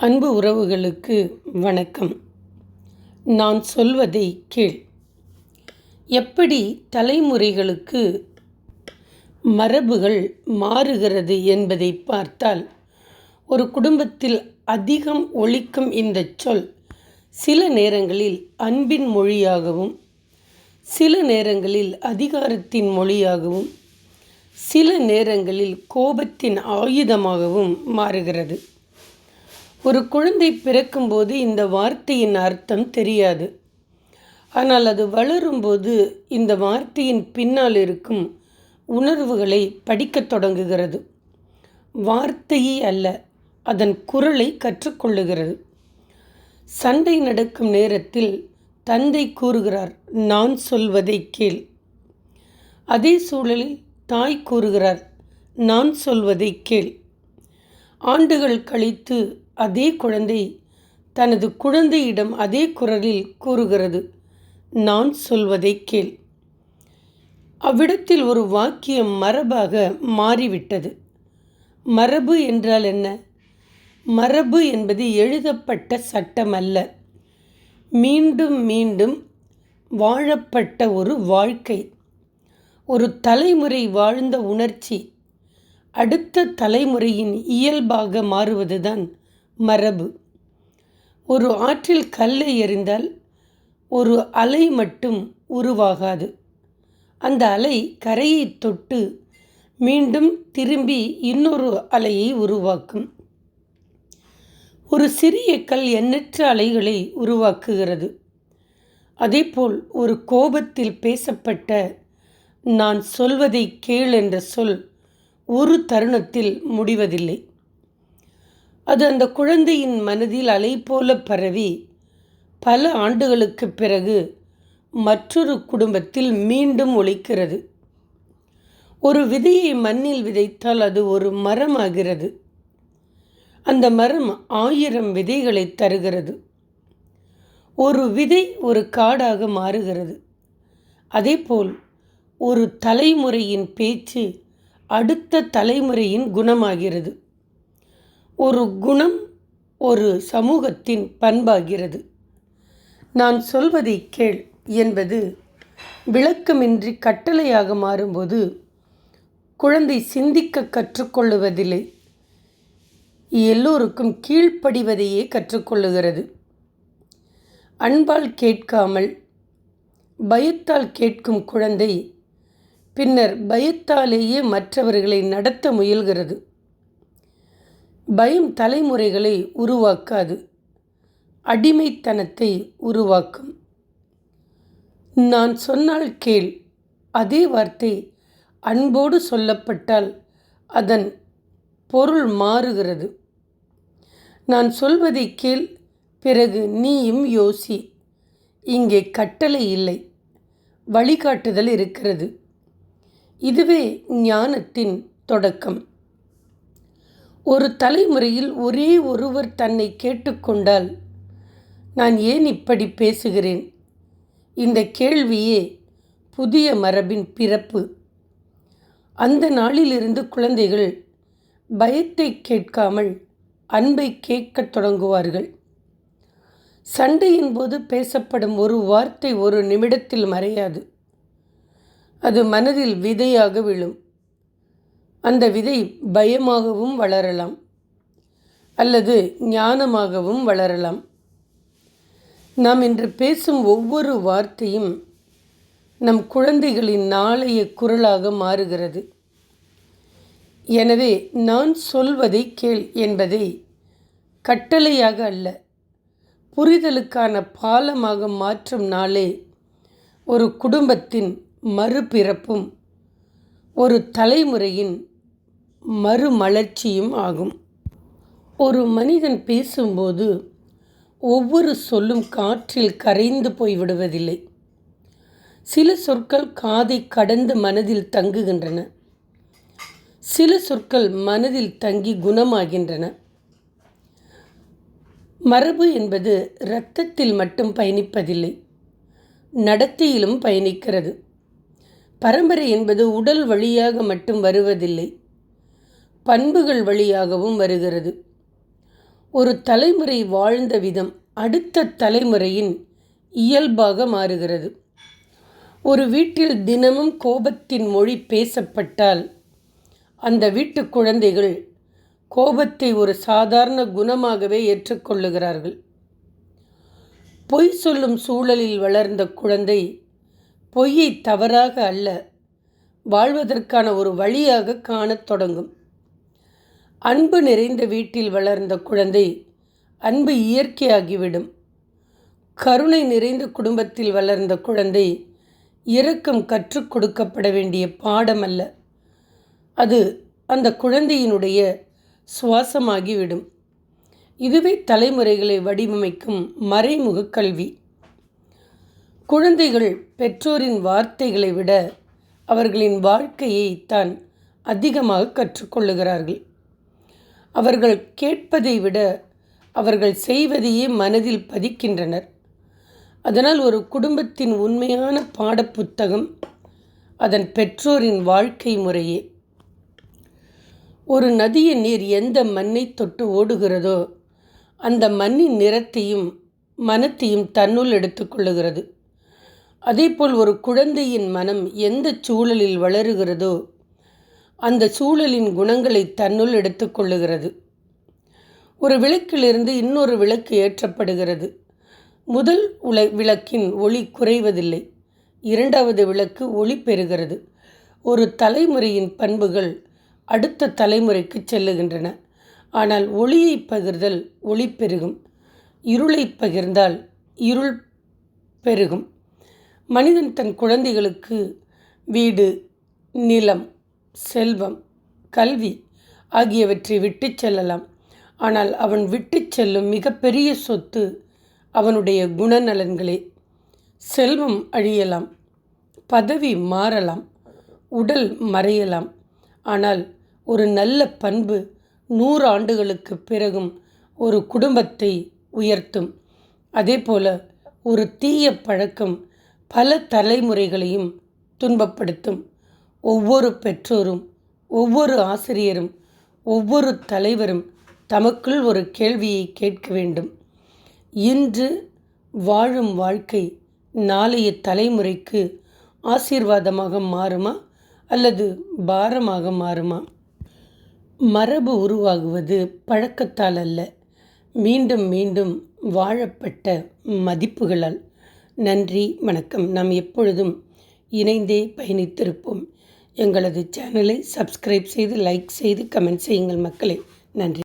அன்பு உறவுகளுக்கு வணக்கம். நான் சொல்வதை கேள். எப்படி தலைமுறைகளுக்கு மரபுகள் மாறுகிறது என்பதை பார்த்தால், ஒரு குடும்பத்தில் அதிகம் ஒலிக்கும் இந்த சொல் சில நேரங்களில் அன்பின் மொழியாகவும், சில நேரங்களில் அதிகாரத்தின் மொழியாகவும், சில நேரங்களில் கோபத்தின் ஆயுதமாகவும் மாறுகிறது. ஒரு குழந்தை பிறக்கும்போது இந்த வார்த்தையின் அர்த்தம் தெரியாது. ஆனால் அது வளரும்போது இந்த வார்த்தையின் பின்னால் இருக்கும் உணர்வுகளை படிக்கத் தொடங்குகிறது. வார்த்தையே அல்ல, அதன் குரலை கற்றுக்கொள்ளுகிறது. சண்டை நடக்கும் நேரத்தில் தந்தை கூறுகிறார், நான் சொல்வதை கேள். அதே சூழலில் தாய் கூறுகிறார், நான் சொல்வதை கேள். ஆண்டுகள் கழித்து அதே குழந்தை தனது குழந்தையிடம் அதே குரலில் கூறுகிறது, நான் சொல்வதை கேள். அவ்விடத்தில் ஒரு வாக்கியம் மரபாக மாறிவிட்டது. மரபு என்றால் என்ன? மரபு என்பது எழுதப்பட்ட சட்டம் அல்ல, மீண்டும் மீண்டும் வாழப்பட்ட ஒரு வாழ்க்கை. ஒரு தலைமுறை வாழ்ந்த உணர்ச்சி அடுத்த தலைமுறையின் இயல்பாக மாறுவதுதான் மரபு. ஒரு ஆற்றில் கல்லை எறிந்தால் ஒரு அலை மட்டும் உருவாகாது. அந்த அலை கரையை தொட்டு மீண்டும் திரும்பி இன்னொரு அலையை உருவாக்கும். ஒரு சிறிய கல் எண்ணற்ற அலைகளை உருவாக்குகிறது. அதேபோல் ஒரு கோபத்தில் பேசப்பட்ட நான் சொல்வதை கேள் என்ற சொல் ஒரு தருணத்தில் முடிவதில்லை. அது அந்த குழந்தையின் மனதில் அலை போல பரவி பல ஆண்டுகளுக்கு பிறகு மற்றொரு குடும்பத்தில் மீண்டும் ஒலிக்கிறது. ஒரு விதையை மண்ணில் விதைத்தால் அது ஒரு மரமாகிறது. அந்த மரம் 1000 விதைகளை தருகிறது. ஒரு விதை ஒரு காடாக மாறுகிறது. அதேபோல் ஒரு தலைமுறையின் பேச்சு அடுத்த தலைமுறையின் குணமாகிறது. ஒரு குணம் ஒரு சமூகத்தின் பண்பாகிறது. நான் சொல்வதை கேள் என்பது விளக்கமின்றி கட்டளையாக மாறும்போது குழந்தை சிந்திக்க கற்றுக்கொள்ளுவதில்லை, எல்லோருக்கும் கீழ்ப்படிவதையே கற்றுக்கொள்ளுகிறது. அன்பால் கேட்காமல் பயத்தால் கேட்கும் குழந்தை பின்னர் பயத்தாலேயே மற்றவர்களை நடத்த முயல்கிறது. பயம் தலைமுறைகளை உருவாக்காது, அடிமைத்தனத்தை உருவாக்கும். நான் சொன்னால் கேள், அதே வார்த்தை அன்போடு சொல்லப்பட்டால் அதன் பொருள் மாறுகிறது. நான் சொல்வதை கேள், பிறகு நீயும் யோசி. இங்கே கட்டளை இல்லை, வழிகாட்டுதல் இருக்கிறது. இதுவே ஞானத்தின் தொடக்கம். ஒரு தலைமுறையில் ஒரே ஒருவர் தன்னை கேட்டுக்கொண்டால், நான் ஏன் இப்படி பேசுகிறேன்? இந்த கேள்வியே புதிய மரபின் பிறப்பு. அந்த நாளிலிருந்து குழந்தைகள் பயத்தை கேட்காமல் அன்பை கேட்கத் தொடங்குவார்கள். சண்டையின் போது பேசப்படும் ஒரு வார்த்தை ஒரு நிமிடத்தில் மறையாது. அது மனதில் விதையாக விழும். அந்த விதை பயமாகவும் வளரலாம், அல்லது ஞானமாகவும் வளரலாம். நாம் இன்று பேசும் ஒவ்வொரு வார்த்தையும் நம் குழந்தைகளின் நாளைய குரலாக மாறுகிறது. எனவே நான் சொல்வதை கேள் என்பதை கட்டளையாக அல்ல, புரிதலுக்கான பாலமாக மாற்றும் நாளே ஒரு குடும்பத்தின் மறுபிறப்பும் ஒரு தலைமுறையின் மறுமலர்ச்சியும் ஆகும். ஒரு மனிதன் பேசும்போது ஒவ்வொரு சொல்லும் காற்றில் கரைந்து போய்விடுவதில்லை. சில சொற்கள் காதை கடந்து மனதில் தங்குகின்றன. சில சொற்கள் மனதில் தங்கி குணமாகின்றன. மரபு என்பது இரத்தத்தில் மட்டும் பயணிப்பதில்லை, நடத்தையிலும் பயணிக்கிறது. பரம்பரை என்பது உடல் வழியாக மட்டும் வருவதில்லை, பண்புகள் வழியாகவும் வருகிறது. ஒரு தலைமுறை வாழ்ந்த விதம் அடுத்த தலைமுறையின் இயல்பாக மாறுகிறது. ஒரு வீட்டில் தினமும் கோபத்தின் மொழி பேசப்பட்டால் அந்த வீட்டு குழந்தைகள் கோபத்தை ஒரு சாதாரண குணமாகவே ஏற்றுக்கொள்ளுகிறார்கள். பொய் சொல்லும் சூழலில் வளர்ந்த குழந்தை பொய்யை தவறாக அல்ல, வாழ்வதற்கான ஒரு வழியாக காணத் தொடங்கும். அன்பு நிறைந்த வீட்டில் வளர்ந்த குழந்தை அன்பு இயற்கையாகிவிடும். கருணை நிறைந்த குடும்பத்தில் வளர்ந்த குழந்தை இரக்கம் கற்றுக் கொடுக்கப்பட வேண்டிய பாடம் அல்ல, அது அந்த குழந்தையினுடைய சுவாசமாகிவிடும். இதுவே தலைமுறைகளை வடிவமைக்கும் மறைமுக கல்வி. குழந்தைகள் பெற்றோரின் வார்த்தைகளை விட அவர்களின் வாழ்க்கையை தான் அதிகமாக கற்றுக்கொள்ளுகிறார்கள். அவர்கள் கேட்பதை விட அவர்கள் செய்வதையே மனதில் பதிக்கின்றனர். அதனால் ஒரு குடும்பத்தின் உண்மையான பாடப்புத்தகம் அதன் பெற்றோரின் வாழ்க்கை முறையே. ஒரு நதியின் நீர் எந்த மண்ணை தொட்டு ஓடுகிறதோ அந்த மண்ணின் நிறத்தையும் மனத்தையும் தன்னுள் எடுத்துக்கொள்ளுகிறது. அதேபோல் ஒரு குழந்தையின் மனம் எந்த சூழலில் வளருகிறதோ அந்த சூழலின் குணங்களை தன்னுள் எடுத்துக்கொள்ளுகிறது. ஒரு விளக்கிலிருந்து இன்னொரு விளக்கு ஏற்றப்படுகிறது. முதல் விளக்கின் ஒளி குறைவதில்லை, இரண்டாவது விளக்கு ஒளி பெறுகிறது. ஒரு தலைமுறையின் பண்புகள் அடுத்த தலைமுறைக்கு செல்லுகின்றன. ஆனால் ஒளியை பகிர்தல் ஒளி பெருகும், இருளை பகிர்ந்தால் இருள் பெருகும். மனிதன் தன் குழந்தைகளுக்கு வீடு, நிலம், செல்வம், கல்வி ஆகியவற்றை விட்டு செல்லலாம். ஆனால் அவன் விட்டு செல்லும் மிகப்பெரிய சொத்து அவனுடைய குணநலன்களே. செல்வம் அழியலாம், பதவி மாறலாம், உடல் மறையலாம், ஆனால் ஒரு நல்ல பண்பு 100 ஆண்டுகளுக்கு பிறகும் ஒரு குடும்பத்தை உயர்த்தும். அதேபோல ஒரு தீய பழக்கம் பல தலைமுறைகளையும் துன்பப்படுத்தும். ஒவ்வொரு பெற்றோரும், ஒவ்வொரு ஆசிரியரும், ஒவ்வொரு தலைவரும் தமக்குள் ஒரு கேள்வியை கேட்க வேண்டும். இன்று வாழும் வாழ்க்கை நாளைய தலைமுறைக்கு ஆசீர்வாதமாக மாறுமா அல்லது பாரமாக மாறுமா? மரபு உருவாகுவது பழக்கத்தால் அல்ல, மீண்டும் மீண்டும் வாழப்பட்ட மதிப்புகளால். நன்றி, வணக்கம். நாம் எப்பொழுதும் இணைந்தே பயணித்திருப்போம். எங்களது சேனலை சப்ஸ்கிரைப் செய்து, லைக் செய்து, கமெண்ட் செய்யுங்கள் மக்களே. நன்றி.